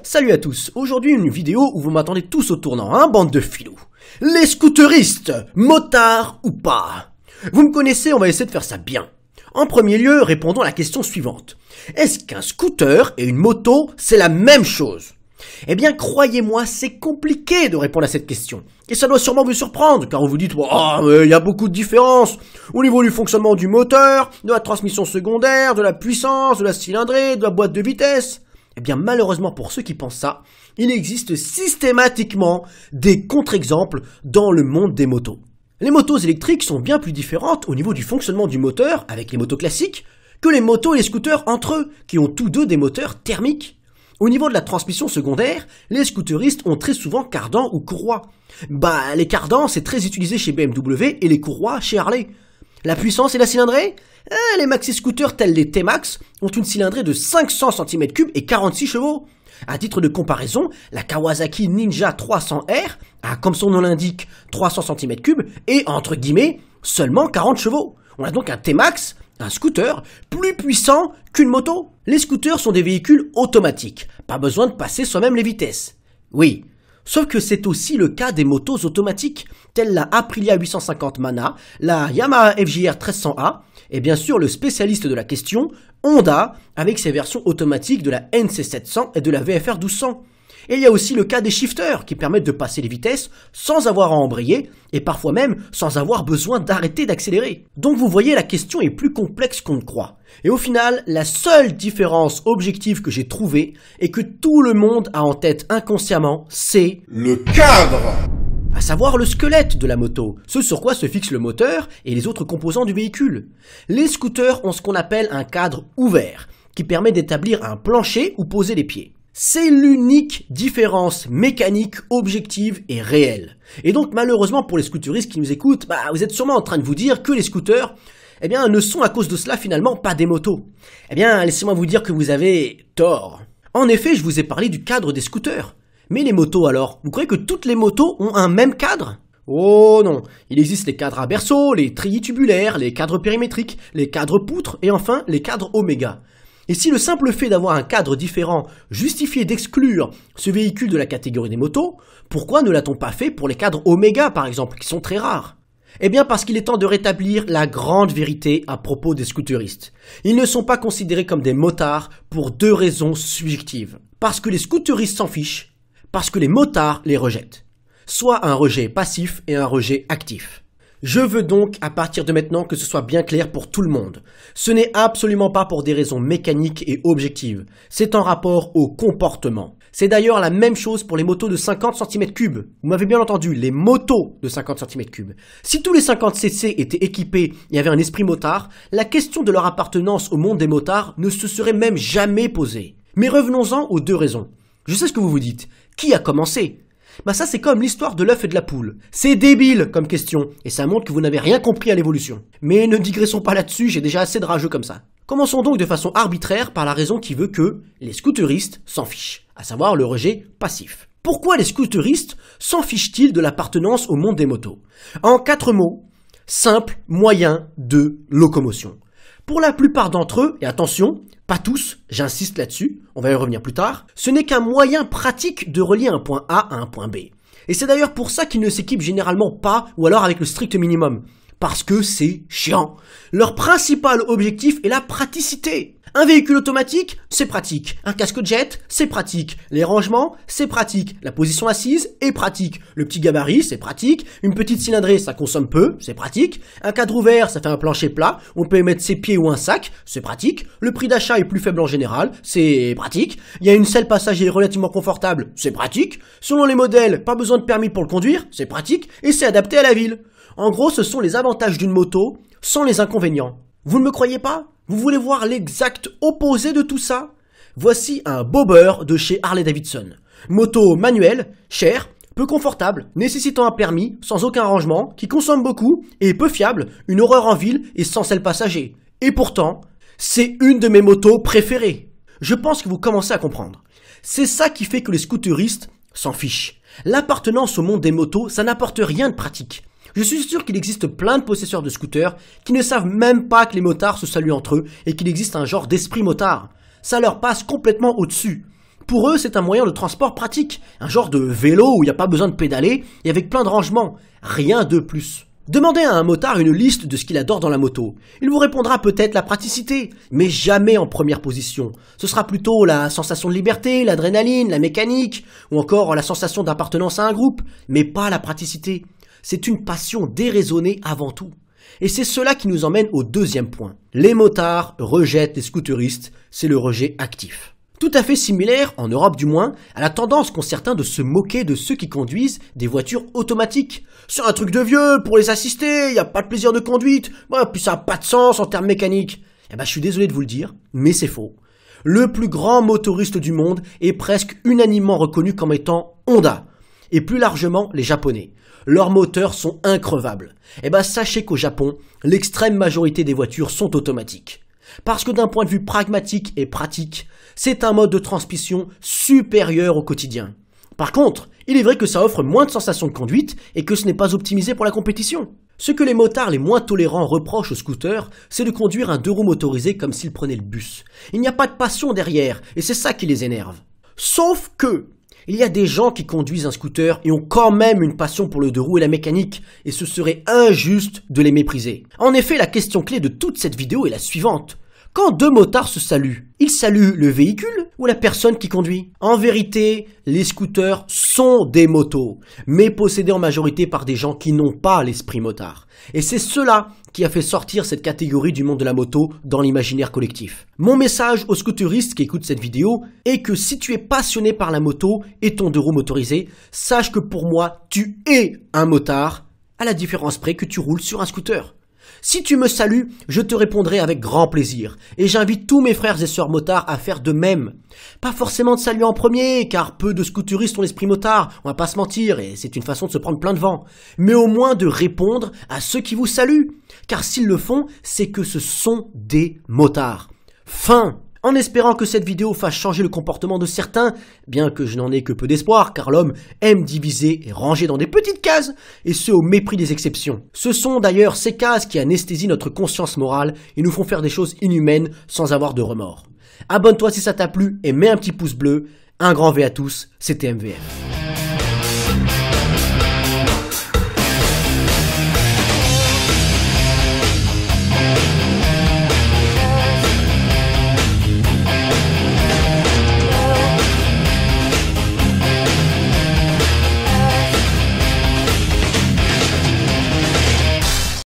Salut à tous, aujourd'hui une vidéo où vous m'attendez tous au tournant, hein, bande de filous. Les scooteristes, motards ou pas? Vous me connaissez, on va essayer de faire ça bien. En premier lieu, répondons à la question suivante. Est-ce qu'un scooter et une moto, c'est la même chose? Eh bien, croyez-moi, c'est compliqué de répondre à cette question. Et ça doit sûrement vous surprendre, car vous vous dites « Oh, mais il y a beaucoup de différences au niveau du fonctionnement du moteur, de la transmission secondaire, de la puissance, de la cylindrée, de la boîte de vitesse. » Eh bien, malheureusement pour ceux qui pensent ça, il existe systématiquement des contre-exemples dans le monde des motos. Les motos électriques sont bien plus différentes au niveau du fonctionnement du moteur, avec les motos classiques, que les motos et les scooters entre eux, qui ont tous deux des moteurs thermiques. Au niveau de la transmission secondaire, les scooteristes ont très souvent cardan ou courroie. Les cardans, c'est très utilisé chez BMW et les courroies chez Harley. La puissance et la cylindrée? Les maxi-scooters tels les T-Max ont une cylindrée de 500 cm3 et 46 chevaux. À titre de comparaison, la Kawasaki Ninja 300R a, comme son nom l'indique, 300 cm3 et, entre guillemets, seulement 40 chevaux. On a donc un T-Max, un scooter, plus puissant qu'une moto. Les scooters sont des véhicules automatiques, pas besoin de passer soi-même les vitesses. Oui, sauf que c'est aussi le cas des motos automatiques, telles la Aprilia 850 Mana, la Yamaha FJR 1300A, et bien sûr le spécialiste de la question, Honda, avec ses versions automatiques de la NC700 et de la VFR 1200. Et il y a aussi le cas des shifters, qui permettent de passer les vitesses sans avoir à embrayer, et parfois même sans avoir besoin d'arrêter d'accélérer. Donc vous voyez, la question est plus complexe qu'on ne croit. Et au final, la seule différence objective que j'ai trouvée, et que tout le monde a en tête inconsciemment, c'est le cadre, à savoir le squelette de la moto, ce sur quoi se fixe le moteur et les autres composants du véhicule. Les scooters ont ce qu'on appelle un cadre ouvert, qui permet d'établir un plancher où poser les pieds. C'est l'unique différence mécanique, objective et réelle. Et donc malheureusement pour les scooteristes qui nous écoutent, vous êtes sûrement en train de vous dire que les scooters, ne sont à cause de cela finalement pas des motos. Laissez-moi vous dire que vous avez tort. En effet, je vous ai parlé du cadre des scooters. Mais les motos alors? Vous croyez que toutes les motos ont un même cadre? Oh non, il existe les cadres à berceau, les treillis tubulaires, les cadres périmétriques, les cadres poutres et enfin les cadres oméga. Et si le simple fait d'avoir un cadre différent justifiait d'exclure ce véhicule de la catégorie des motos, pourquoi ne l'a-t-on pas fait pour les cadres oméga par exemple, qui sont très rares? Eh bien parce qu'il est temps de rétablir la grande vérité à propos des scooteristes. Ils ne sont pas considérés comme des motards pour deux raisons subjectives. Parce que les scooteristes s'en fichent, parce que les motards les rejettent. Soit un rejet passif et un rejet actif. Je veux donc, à partir de maintenant, que ce soit bien clair pour tout le monde. Ce n'est absolument pas pour des raisons mécaniques et objectives. C'est en rapport au comportement. C'est d'ailleurs la même chose pour les motos de 50 cm3. Vous m'avez bien entendu, les motos de 50 cm3. Si tous les 50 cc étaient équipés et avaient un esprit motard, la question de leur appartenance au monde des motards ne se serait même jamais posée. Mais revenons-en aux deux raisons. Je sais ce que vous vous dites. Qui a commencé? Ça c'est comme l'histoire de l'œuf et de la poule. C'est débile comme question, et ça montre que vous n'avez rien compris à l'évolution. Mais ne digressons pas là-dessus, j'ai déjà assez de rageux comme ça. Commençons donc de façon arbitraire par la raison qui veut que les scooteristes s'en fichent, à savoir le rejet passif. Pourquoi les scooteristes s'en fichent-ils de l'appartenance au monde des motos? En 4 mots, simple moyen de locomotion. Pour la plupart d'entre eux, et attention, pas tous, j'insiste là-dessus, on va y revenir plus tard, ce n'est qu'un moyen pratique de relier un point A à un point B. Et c'est d'ailleurs pour ça qu'ils ne s'équipent généralement pas, ou alors avec le strict minimum. Parce que c'est chiant. Leur principal objectif est la praticité. Un véhicule automatique, c'est pratique. Un casque jet, c'est pratique. Les rangements, c'est pratique. La position assise est pratique. Le petit gabarit, c'est pratique. Une petite cylindrée, ça consomme peu, c'est pratique. Un cadre ouvert, ça fait un plancher plat. On peut y mettre ses pieds ou un sac, c'est pratique. Le prix d'achat est plus faible en général, c'est pratique. Il y a une selle passager relativement confortable, c'est pratique. Selon les modèles, pas besoin de permis pour le conduire, c'est pratique. Et c'est adapté à la ville. En gros, ce sont les avantages d'une moto sans les inconvénients. Vous ne me croyez pas? Vous voulez voir l'exact opposé de tout ça? Voici un bobber de chez Harley-Davidson. Moto manuelle, chère, peu confortable, nécessitant un permis, sans aucun rangement, qui consomme beaucoup et peu fiable, une horreur en ville et sans selle passager. Et pourtant, c'est une de mes motos préférées. Je pense que vous commencez à comprendre. C'est ça qui fait que les scooteristes s'en fichent. L'appartenance au monde des motos, ça n'apporte rien de pratique. Je suis sûr qu'il existe plein de possesseurs de scooters qui ne savent même pas que les motards se saluent entre eux et qu'il existe un genre d'esprit motard. Ça leur passe complètement au-dessus. Pour eux, c'est un moyen de transport pratique, un genre de vélo où il n'y a pas besoin de pédaler et avec plein de rangements, rien de plus. Demandez à un motard une liste de ce qu'il adore dans la moto. Il vous répondra peut-être la praticité, mais jamais en première position. Ce sera plutôt la sensation de liberté, l'adrénaline, la mécanique, ou encore la sensation d'appartenance à un groupe, mais pas la praticité. C'est une passion déraisonnée avant tout. Et c'est cela qui nous emmène au deuxième point. Les motards rejettent les scooteristes, c'est le rejet actif. Tout à fait similaire, en Europe du moins, à la tendance qu'ont certains de se moquer de ceux qui conduisent des voitures automatiques. C'est un truc de vieux, pour les assister, y a pas de plaisir de conduite, puis ça a pas de sens en termes mécaniques. Je suis désolé de vous le dire, mais c'est faux. Le plus grand motoriste du monde est presque unanimement reconnu comme étant Honda, et plus largement les Japonais. Leurs moteurs sont increvables. Sachez qu'au Japon, l'extrême majorité des voitures sont automatiques. Parce que d'un point de vue pragmatique et pratique, c'est un mode de transmission supérieur au quotidien. Par contre, il est vrai que ça offre moins de sensations de conduite et que ce n'est pas optimisé pour la compétition. Ce que les motards les moins tolérants reprochent aux scooters, c'est de conduire un 2 roues motorisé comme s'ils prenaient le bus. Il n'y a pas de passion derrière, et c'est ça qui les énerve. Sauf que, il y a des gens qui conduisent un scooter et ont quand même une passion pour le 2 roues et la mécanique, et ce serait injuste de les mépriser. En effet, la question clé de toute cette vidéo est la suivante. Quand deux motards se saluent, ils saluent le véhicule ou la personne qui conduit? En vérité, les scooters sont des motos, mais possédés en majorité par des gens qui n'ont pas l'esprit motard. Et c'est cela qui a fait sortir cette catégorie du monde de la moto dans l'imaginaire collectif. Mon message aux scooteristes qui écoutent cette vidéo est que si tu es passionné par la moto et ton 2 roues motorisé, sache que pour moi, tu es un motard, à la différence près que tu roules sur un scooter. Si tu me salues, je te répondrai avec grand plaisir. Et j'invite tous mes frères et sœurs motards à faire de même. Pas forcément de saluer en premier, car peu de scooteristes ont l'esprit motard, on va pas se mentir, et c'est une façon de se prendre plein de vent. Mais au moins de répondre à ceux qui vous saluent. Car s'ils le font, c'est que ce sont des motards. Fin. En espérant que cette vidéo fasse changer le comportement de certains, bien que je n'en ai que peu d'espoir, car l'homme aime diviser et ranger dans des petites cases, et ce au mépris des exceptions. Ce sont d'ailleurs ces cases qui anesthésient notre conscience morale et nous font faire des choses inhumaines sans avoir de remords. Abonne-toi si ça t'a plu et mets un petit pouce bleu. Un grand V à tous, c'était MVF.